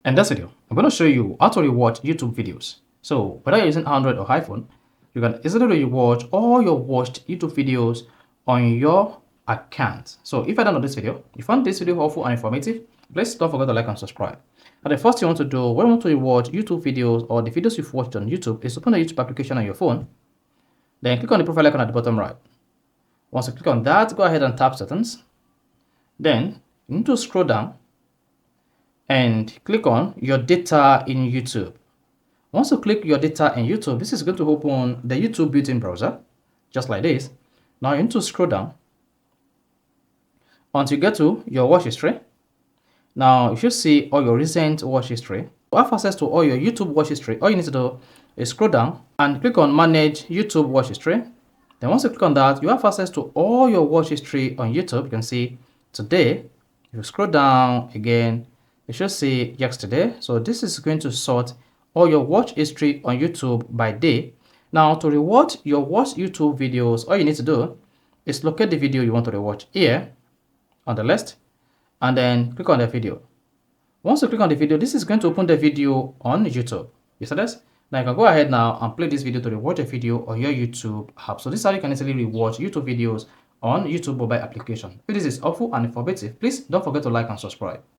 In this video, I'm going to show you how to rewatch YouTube videos. So whether you're using Android or iPhone, you can easily rewatch all your watched YouTube videos on your account. So if I download this video, if you found this video helpful and informative, please don't forget to like and subscribe. And the first thing you want to do when you want to rewatch YouTube videos or the videos you've watched on YouTube is open the YouTube application on your phone. Then click on the profile icon at the bottom right. Once you click on that, go ahead and tap settings. Then you need to scroll down and click on your data in YouTube. Once you click your data in YouTube, this is going to open the YouTube built-in browser, just like this. Now you need to scroll down until you get to your watch history. Now you should see all your recent watch history. To have access to all your YouTube watch history, all you need to do is scroll down and click on Manage YouTube Watch History. Then once you click on that, you have access to all your watch history on YouTube. You can see today. If you scroll down again, you should see yesterday. So this is going to sort all your watch history on YouTube by day. Now to rewatch your watch YouTube videos, all you need to do is locate the video you want to rewatch here on the list and then click on the video. Once you click on the video, this is going to open the video on YouTube. You see this? Now you can go ahead now and play this video to rewatch a video on your YouTube app. So this is how you can easily rewatch YouTube videos on YouTube mobile application. If this is helpful and informative, please don't forget to like and subscribe.